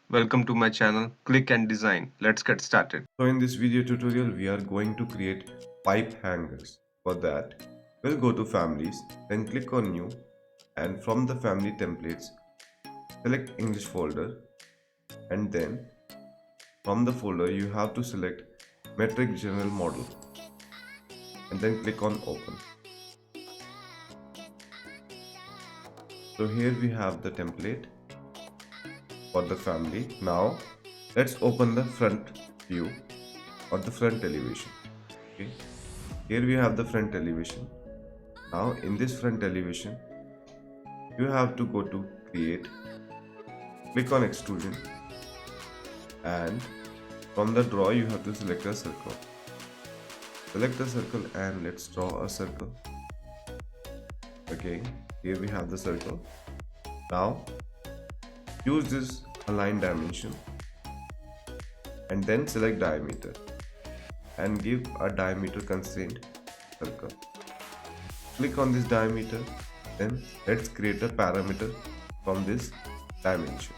Welcome to my channel, Click and Design. Let's get started. So in this video tutorial, we are going to create pipe hangers. For that, we'll go to families, then click on new, and from the family templates, select English folder, and then from the folder you have to select metric general model, and then click on open. So here we have the template for the family. Now let's open the front view or the front elevation. Okay, here we have the front elevation. Now in this front elevation you have to go to create, click on extrusion, and from the draw you have to select a circle. Select the circle and let's draw a circle. Okay, here we have the circle. Now use this align dimension and then select diameter and give a diameter constraint circle. Click on this diameter, then let's create a parameter from this dimension.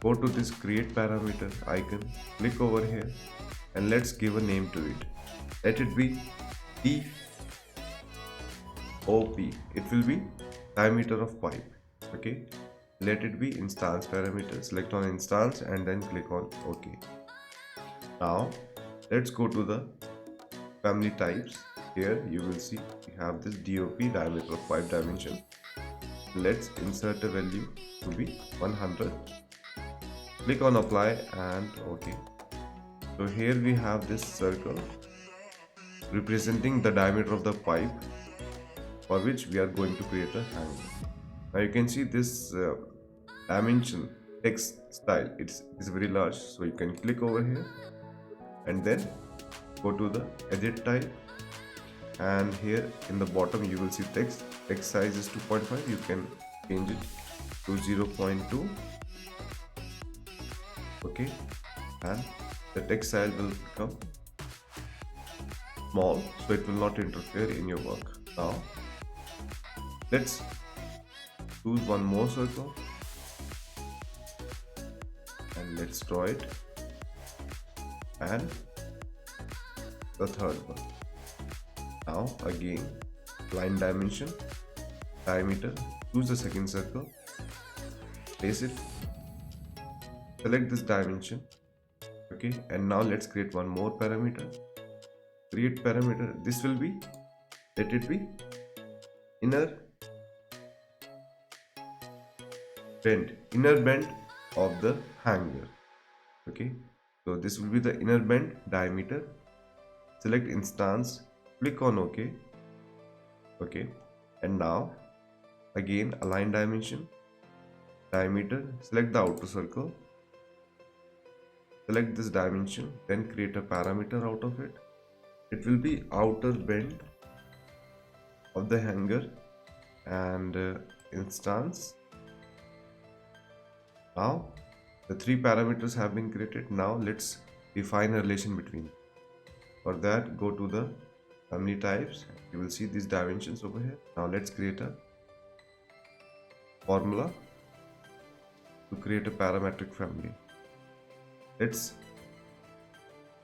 Go to this create parameter icon, click over here and let's give a name to it. Let it be DOP. It will be diameter of pipe. Okay, let it be instance parameter. Select on instance and then click on OK. Now let's go to the family types. Here you will see we have this DOP, diameter of pipe dimension. Let's insert a value to be 100. Click on apply and OK. So here we have this circle representing the diameter of the pipe for which we are going to create a hanger. Now you can see this dimension text style, it's very large, so you can click over here and then go to the edit type, and here in the bottom you will see text size is 2.5. you can change it to 0.2. okay, and the text style will become small so it will not interfere in your work. Now let's choose one more circle and let's draw it, and the third one. Now again line dimension, diameter, choose the second circle, place it, select this dimension. Okay, and now let's create one more parameter. Create parameter. This will be, let it be inner bend of the hanger. Okay, so this will be the inner bend diameter. Select instance, click on OK. Okay, and now again align dimension, diameter, select the outer circle, select this dimension, then create a parameter out of it. It will be outer bend of the hanger and instance. Now the three parameters have been created. Now let's define a relation between. For that, go to the family types. You will see these dimensions over here. Now let's create a formula to create a parametric family. Let's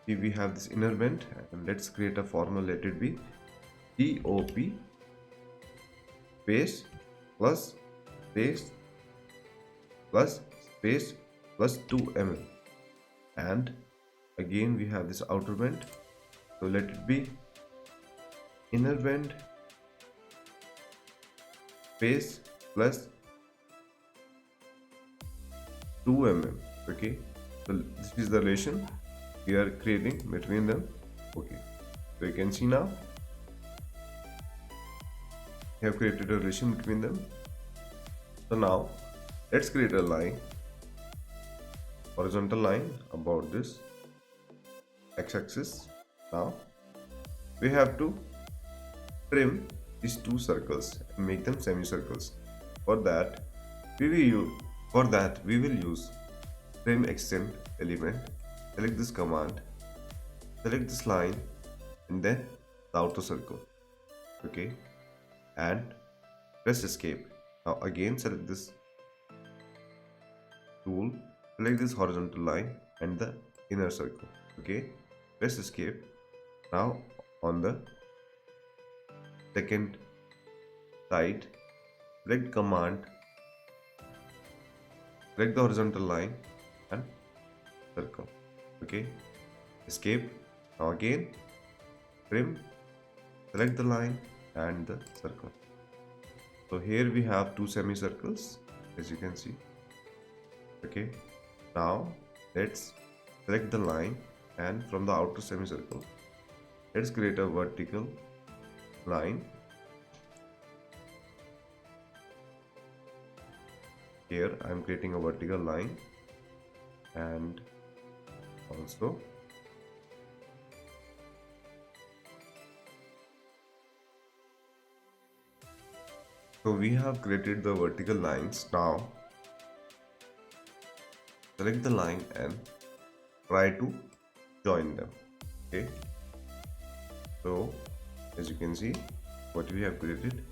see, we have this inner bend, and let's create a formula. Let it be DOP space plus space plus space plus 2 mm, and again we have this outer bend, so let it be inner bend space plus 2 mm. Okay, so this is the relation we are creating between them. Okay, so you can see now we have created a relation between them. So now let's create a line, horizontal line about this x-axis. Now we have to trim these two circles and make them semicircles. For that, we will use trim extend element. Select this command, select this line, and then the outer circle. Okay, and press escape. Now again select this tool, select this horizontal line and the inner circle. Okay, press escape. Now on the second side, select command, select the horizontal line and circle. Okay, escape. Now again trim, select the line and the circle. So here we have two semicircles, as you can see. Okay, now let's select the line, and from the outer semicircle let's create a vertical line. Here I am creating a vertical line, and also so we have created the vertical lines. Now select the line and try to join them. Okay, so as you can see what we have created,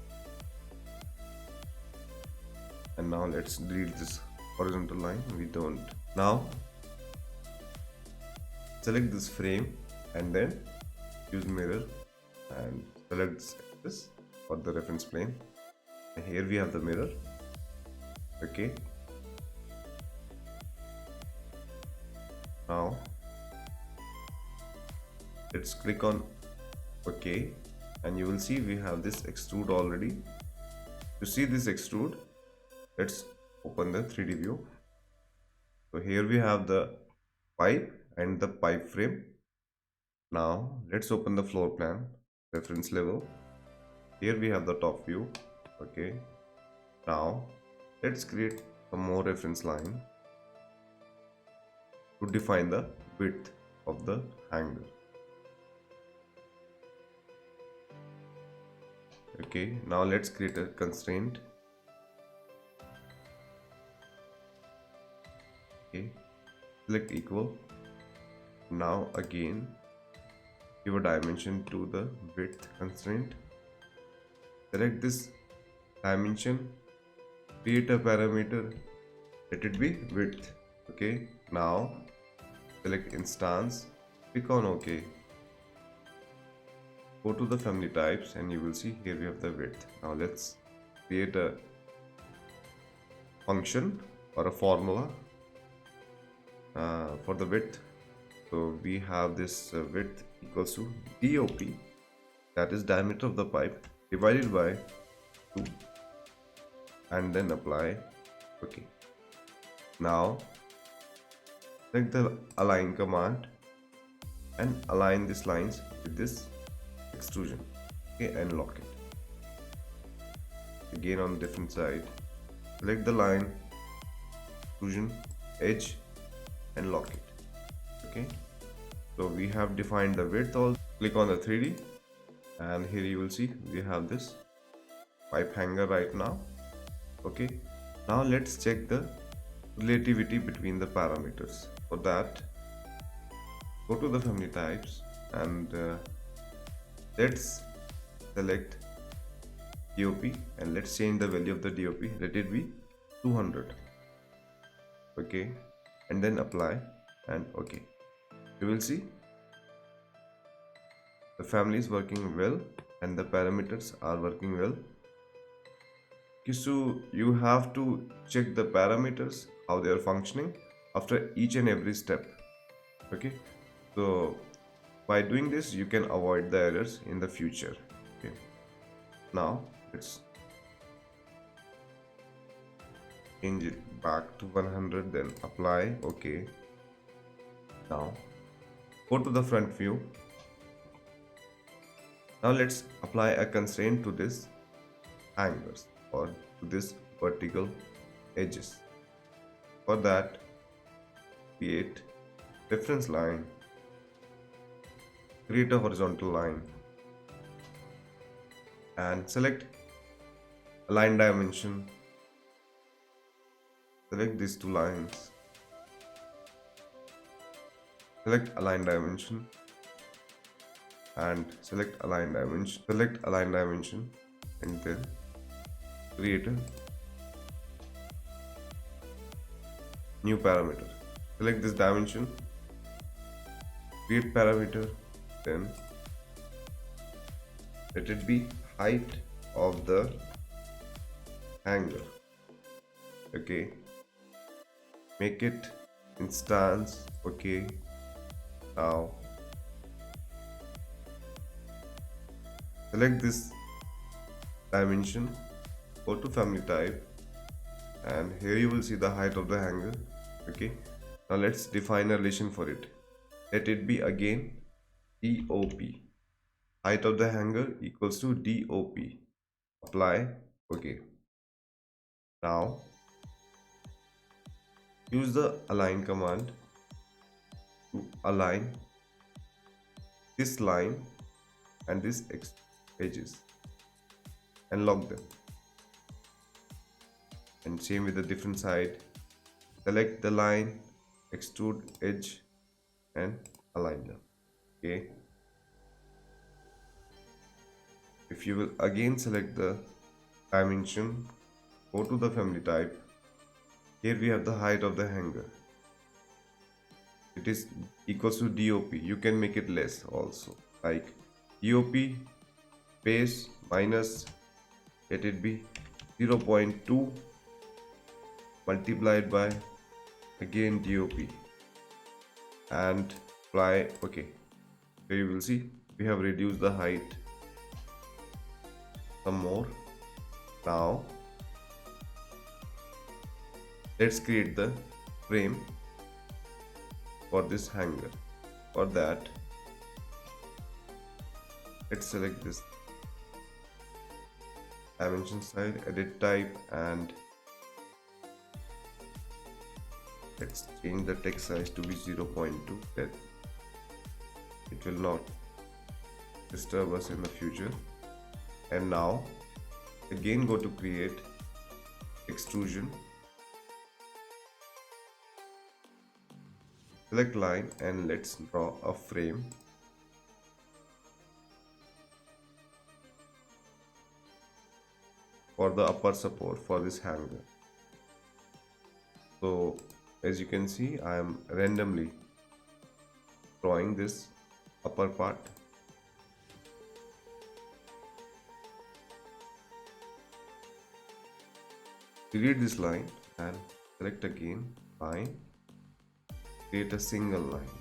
and now let's delete this horizontal line. We don't. Now select this frame and then use mirror and select this for the reference plane, and here we have the mirror. Okay, now let's click on OK, and you will see we have this extrude already. To see this extrude, let's open the 3D view. So here we have the pipe and the pipe frame. Now let's open the floor plan reference level. Here we have the top view. Okay, now let's create some more reference line to define the width of the hanger. Okay, now let's create a constraint. Okay, select equal. Now again give a dimension to the width constraint. Select this dimension, create a parameter, let it be width. Okay, now select instance, click on OK. Go to the family types and you will see here we have the width. Now let's create a function or a formula for the width. So we have this width equals to DOP, that is diameter of the pipe, divided by 2, and then apply OK. Now select the align command and align these lines with this extrusion. Okay, and lock it. Again on the different side, select the line, extrusion, edge, and lock it. Okay, so we have defined the width. Also click on the 3D, and here you will see we have this pipe hanger right now. Okay, now let's check the relativity between the parameters. For that, go to the family types and let's select DOP, and let's change the value of the DOP. Let it be 200. Okay, and then apply and OK. You will see the family is working well and the parameters are working well. Okay, so you have to check the parameters, how they are functioning after each and every step. Okay, so by doing this you can avoid the errors in the future. Okay, now let's change it back to 100, then apply OK. Now go to the front view. Now let's apply a constraint to this hangers or to this vertical edges. For that, create reference line, create a horizontal line, and select align dimension. Select these two lines, select align dimension and select align dimension, and then create a new parameter. Select this dimension, create parameter, then let it be height of the hanger. Okay, make it instance. Okay, now select this dimension, go to family type, and here you will see the height of the hanger. Okay, now let's define a relation for it. Let it be again DOP. Height of the hanger equals to DOP. Apply. Okay, now use the align command to align this line and this edges and lock them, and same with the different side. Select the line, extrude edge and align them. Okay, if you will again select the dimension, go to the family type. Here we have the height of the hanger, it is equals to DOP. You can make it less also, like DOP base minus, let it be 0.2 multiplied by again DOP and apply. Okay, so you will see we have reduced the height some more. Now let's create the frame for this hanger. For that, let's select this dimension side, edit type, and let's change the text size to be 0.2, that it will not disturb us in the future. And now again go to create extrusion, select line, and let's draw a frame. For the upper support for this hanger. So as you can see, I am randomly drawing this upper part. Delete this line and select again line, create a single line.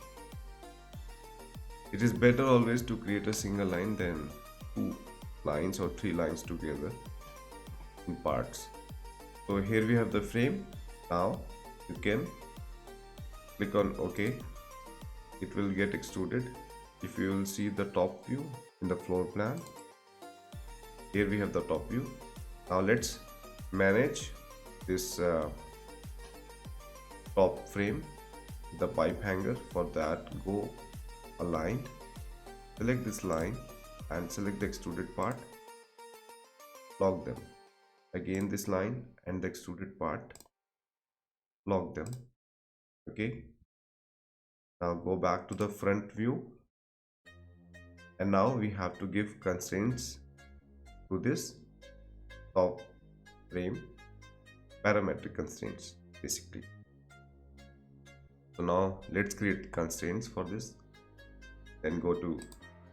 It is better always to create a single line than two lines or three lines together in parts. So here we have the frame. Now you can click on OK. It will get extruded. If you will see the top view in the floor plan, here we have the top view. Now let's manage this top frame, the pipe hanger. For that, go aligned, select this line and select the extruded part, lock them. Again this line and the extruded part, lock them. Okay, now go back to the front view, and now we have to give constraints to this top frame, parametric constraints basically. So now let's create constraints for this. Then go to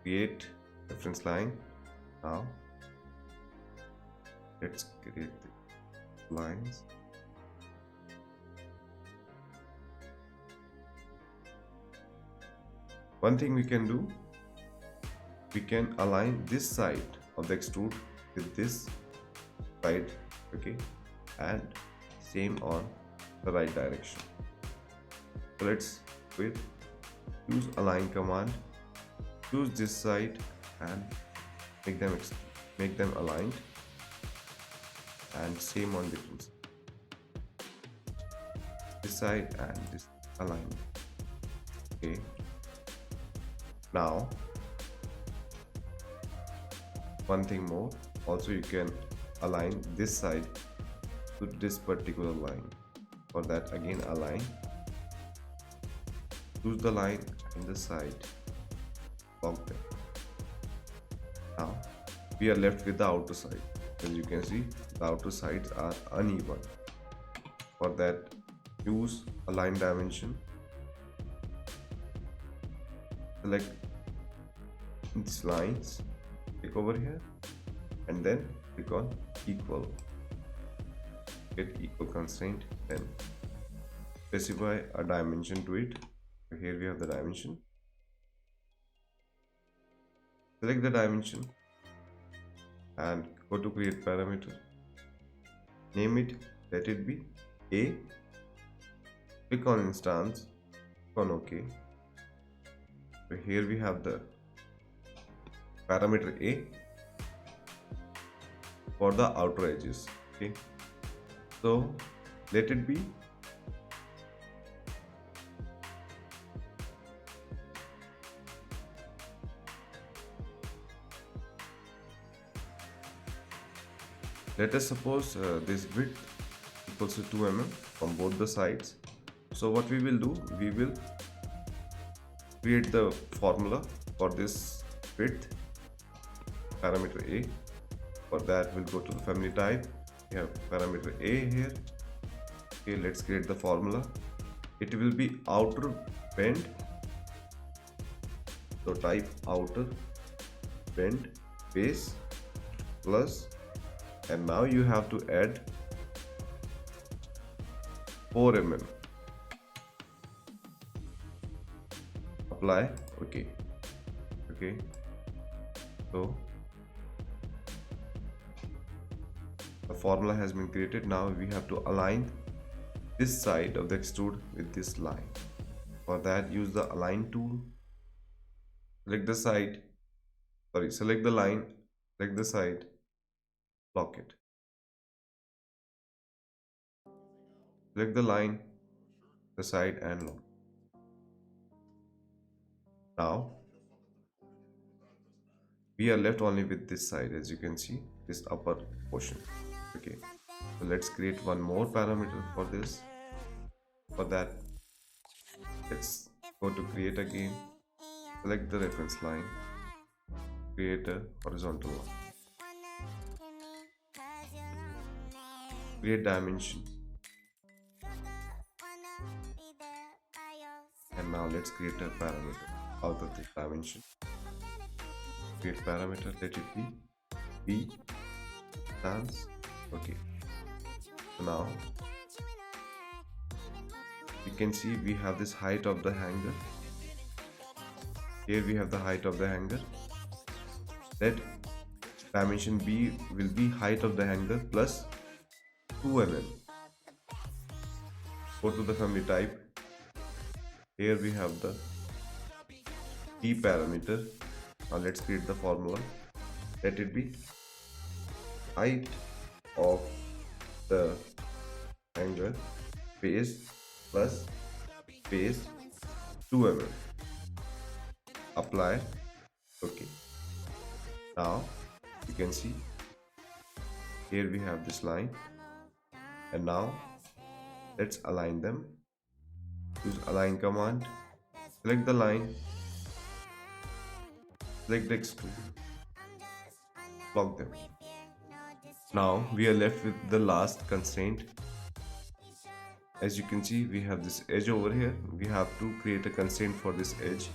create reference line. Now let's create the lines. One thing we can do, we can align this side of the extrude with this side. Okay, and same on the right direction. So let's use align command, choose this side and make them aligned, and same on different side. This side and this aligned. Okay, now one thing more, Also, you can align this side to this particular line. For that, again align, choose the line in the side, lock them. Now we are left with the outer side. As you can see, the outer sides are uneven. For that, use align dimension, select these lines, click over here, and then click on equal, get equal constraint, then specify a dimension to it. So here we have the dimension, select the dimension and go to create parameter, name it, let it be A, click on instance, click on OK. So here we have the parameter A for the outer edges. Okay, so let it be let us suppose this width equals to 2 mm from both the sides. So what we will do, we will create the formula for this width, parameter A. For that, we'll go to the family type. We have parameter A here. Okay, let's create the formula. It will be outer bend. So type outer bend base plus, and now you have to add 4 mm. Apply. Okay. So the formula has been created. Now we have to align this side of the extrude with this line. For that, use the align tool, select the side, select the line, select the side, lock it, select the line, the side, and lock. Now we are left only with this side, as you can see, this upper portion. Okay, so let's create one more parameter for this. For that, let's go to create again, select the reference line, create a horizontal line, create dimension, and now let's create a parameter out of this dimension. Create parameter, let it be B stance. Okay, so now you can see we have this height of the hanger. Here we have the height of the hanger. That dimension B will be height of the hanger plus 2 mm. Go to the family type. Here we have the T parameter. Now let's create the formula. Let it be height of the hanger base plus base 2 mm. Apply. Okay, now you can see here we have this line, and now let's align them. Use align command, select the line, select the extrude, lock them. Now we are left with the last constraint. As you can see, we have this edge over here. We have to create a constraint for this edge.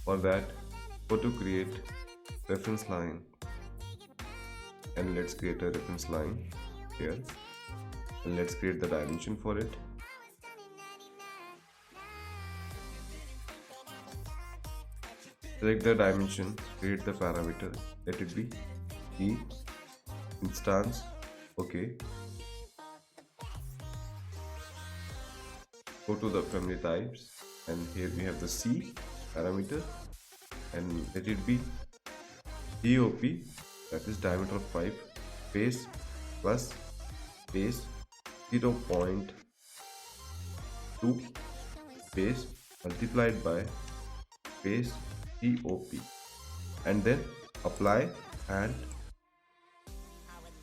For that, go to create reference line, and let's create a reference line here, and let's create the dimension for it. Select the dimension, create the parameter, let it be E instance. Okay, go to the family types, and here we have the C parameter, and let it be DOP, that is diameter of pipe, base plus base 0.2 base multiplied by base DOP, and then apply and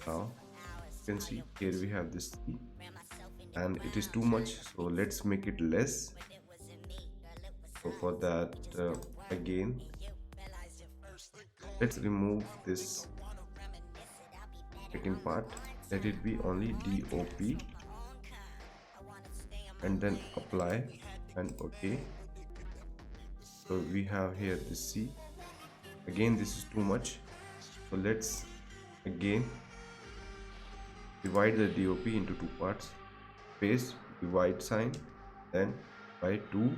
Now you can see here we have this C, and it is too much, so let's make it less. So for that, again, let's remove this second part. Let it be only DOP, and then apply and OK. So we have here this C. Again, this is too much, so let's again divide the DOP into two parts. Space, divide sign, then by 2,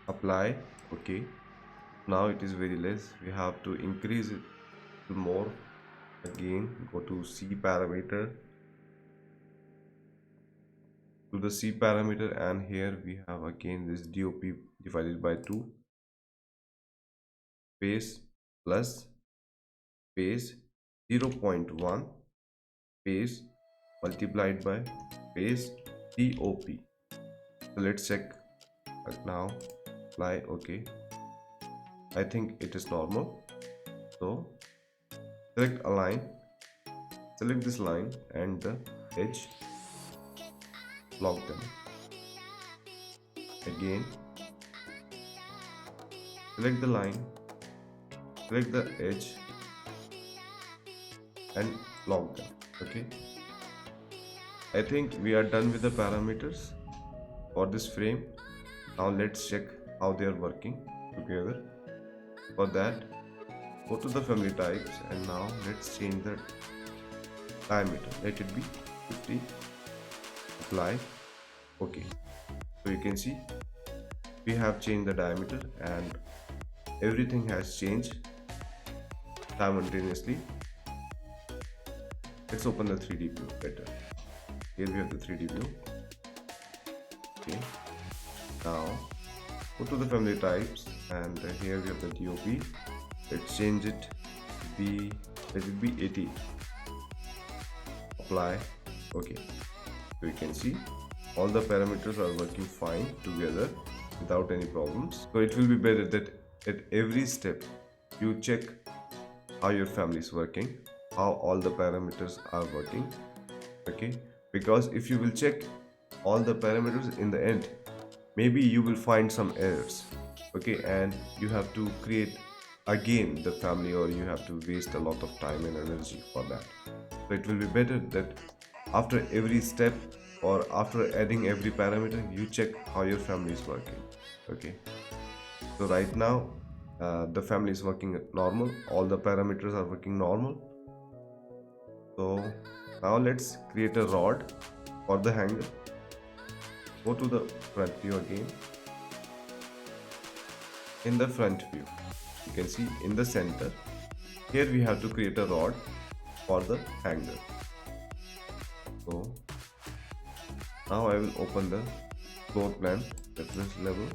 apply, OK. Now it is very less, we have to increase it to more. Again, go to C parameter, to the C parameter, and here we have again this DOP divided by 2, space plus space 0.1 space multiplied by space DOP. So let's check now. Apply, OK. I think it is normal. So select a line, select this line and the edge, lock them. Again, select the line, select the edge and lock them. Okay, I think we are done with the parameters for this frame. Now let's check how they are working together. For that, go to the family types, and now let's change the diameter. Let it be 50. Apply, OK. So you can see we have changed the diameter and everything has changed simultaneously. Let's open the 3D view better. Here we have the 3D view. Okay, now go to the family types, and here we have the DOP. Let's change it to be, let it be 80. Apply, OK. So you can see all the parameters are working fine together without any problems. So it will be better that at every step you check how your family is working, how all the parameters are working. Okay, because if you will check all the parameters in the end, maybe you will find some errors. Okay, and you have to create again the family, or you have to waste a lot of time and energy for that. So it will be better that after every step or after adding every parameter, you check how your family is working. Okay, so right now the family is working normal, all the parameters are working normal. So now let's create a rod for the hanger. Go to the front view again. In the front view, you can see in the center, here we have to create a rod for the hanger. So now I will open the floor plan reference level,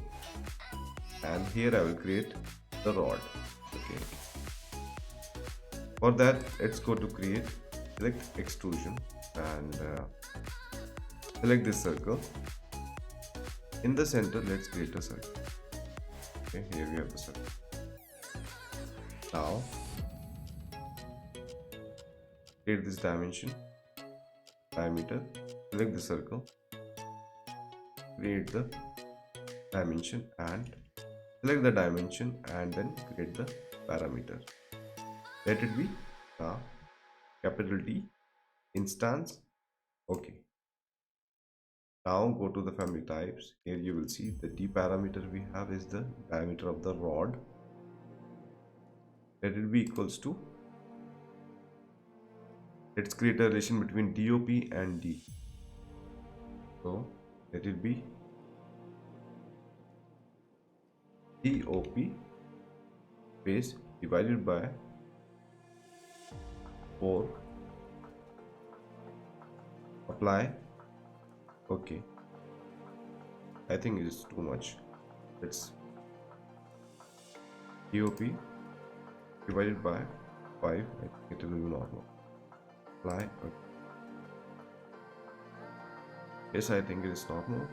and here I will create the rod. Okay, for that let's go to create, select extrusion, and select this circle. In the center, let's create a circle. Okay, here we have the circle. Now create this dimension, diameter, select the circle, create the dimension, and select the dimension, and then create the parameter. Let it be capital D instance. Okay, now go to the family types. Here you will see the D parameter we have is the diameter of the rod. Let it be equals to, let's create a relation between DOP and D. So let it be DOP space divided by 4. Apply, OK. I think it is too much. Let's DOP divided by 5. I think it will be normal. Apply, OK. Yes, I think it is normal,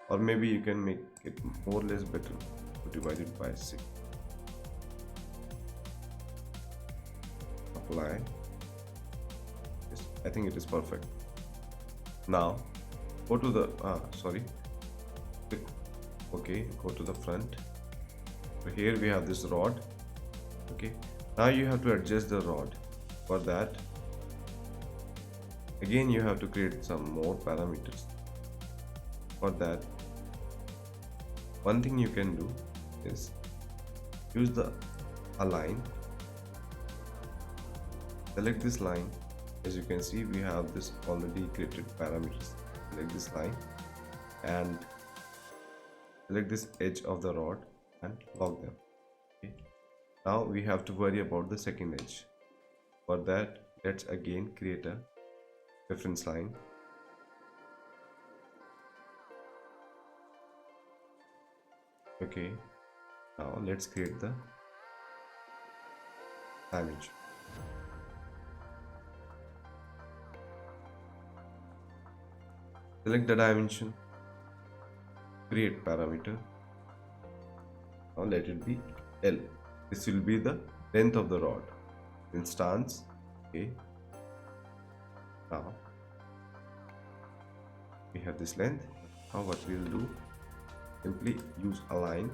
or maybe you can make it more or less better to divide it by 6. Apply, I think it is perfect. Now go to the click okay, go to the front. So here we have this rod. Okay, now you have to adjust the rod. For that, again you have to create some more parameters. For that, one thing you can do is use the align. Select this line. As you can see, we have this already created parameters. Select this line and select this edge of the rod and lock them. Okay. Now we have to worry about the second edge. For that, let's again create a reference line. Okay, now let's create the dimension. Select the dimension, create parameter. Now let it be L. This will be the length of the rod. Instance. Okay. Now we have this length. Now what we will do, simply use align.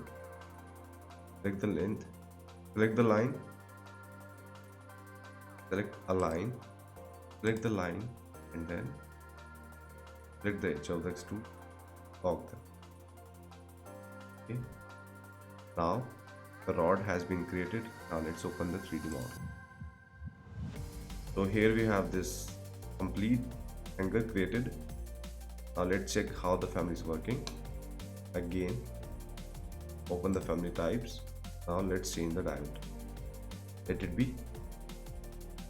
Select the length. Select the line. Select align. Select the line and then select the edge of the extrude. Lock them. Okay. Now the rod has been created. Now let's open the 3D model. So here we have this complete hanger created. Now let's check how the family is working. Again, open the family types. Now let's change the diameter. Let it be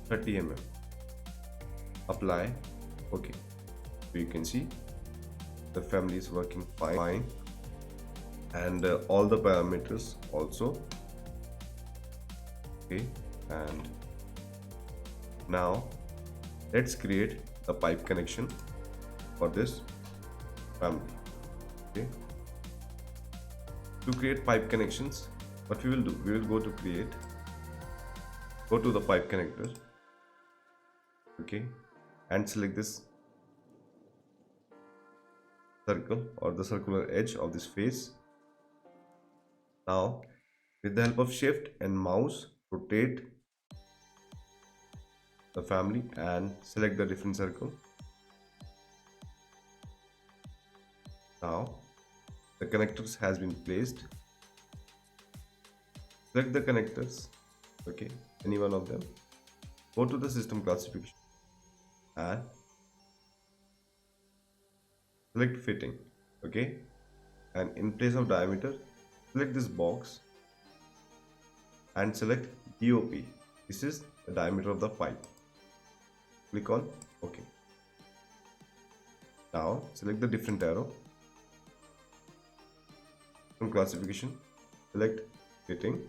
30 mm. Apply. Okay. So you can see the family is working fine, and all the parameters also. Okay, and now let's create the pipe connection for this family. Okay, to create pipe connections, what we will do, we will go to create, go to the pipe connector. Okay, and select this circle or the circular edge of this face. Now with the help of shift and mouse, rotate the family and select the different circle. Now the connectors has been placed. Select the connectors, okay, any one of them. Go to the system classification and select fitting. Okay, and in place of diameter, select this box and select DOP. This is the diameter of the pipe. Click on OK. Now select the different arrow. From classification, select fitting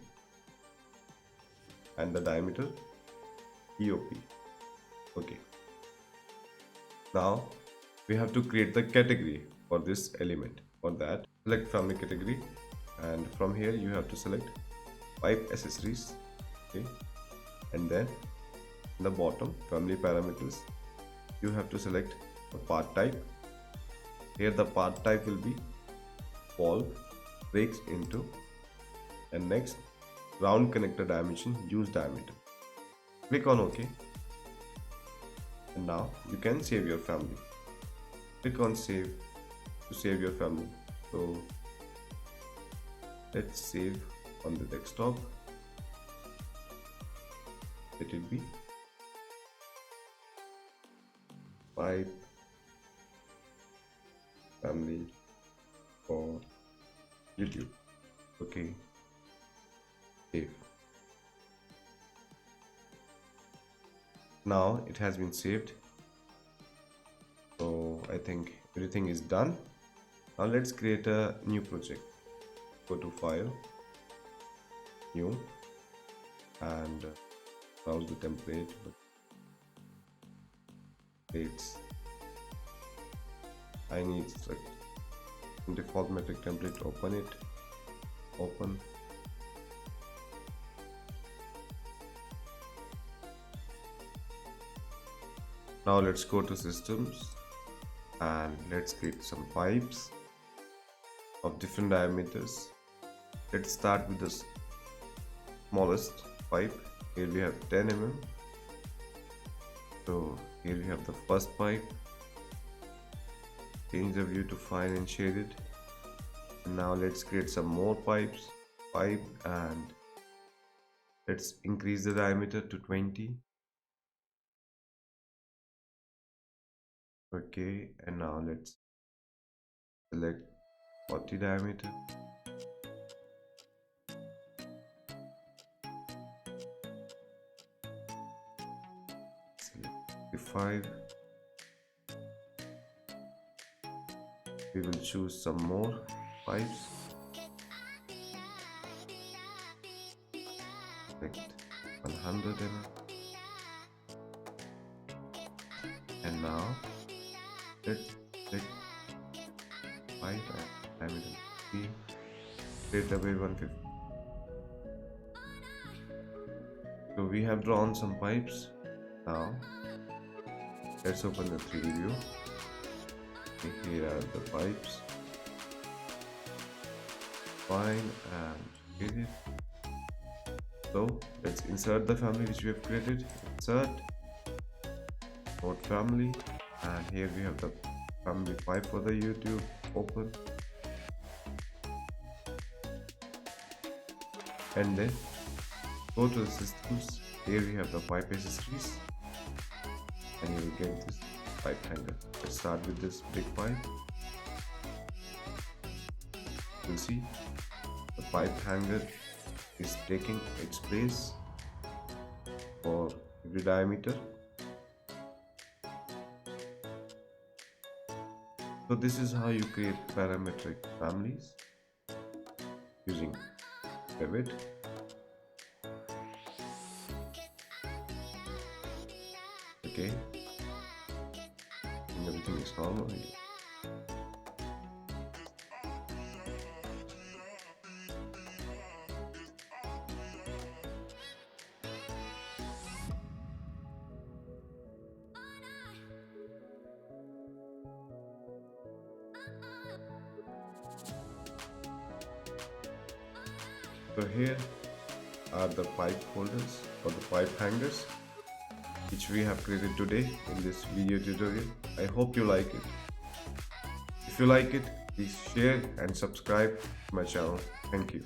and the diameter DOP. Okay. Now we have to create the category for this element. For that, select family category, and from here you have to select pipe accessories. Okay, and then in the bottom, family parameters, you have to select the part type. Here the part type will be valve, breaks into, and next round connector dimension, use diameter. Click on OK, and now you can save your family. Click on save to save your family. So let's save on the desktop. Let it be pipe family for YouTube. Okay, save. Now it has been saved. So I think everything is done. Now let's create a new project. Go to file, new, and browse the template. It's I need like default metric template. Open it. Open. Now let's go to systems and let's create some pipes of different diameters. Let's start with the smallest pipe. Here we have 10 mm. So here we have the first pipe. Change the view to fine and shaded. Now let's create some more pipe, and let's increase the diameter to 20. Okay, and now let's select 40 diameter. Select 55. We will choose some more pipes. Select 100 mm. And now let's select 5 diameter 3, straight away 150. So we have drawn some pipes. Now let's open the 3D view. Here are the pipes, fine and shaded. So let's insert the family which we have created. Insert, node family, and here we have the family pipe for the YouTube. Open, and then go to the systems. Here we have the pipe accessories, and you will get this pipe hanger. Let's start with this big pipe. You will see the pipe hanger is taking its place for every diameter. So this is how you create parametric families using Revit. Okay, and everything is normal here. So here are the pipe holders or the pipe hangers which we have created today in this video tutorial. I hope you like it. If you like it, please share and subscribe to my channel. Thank you.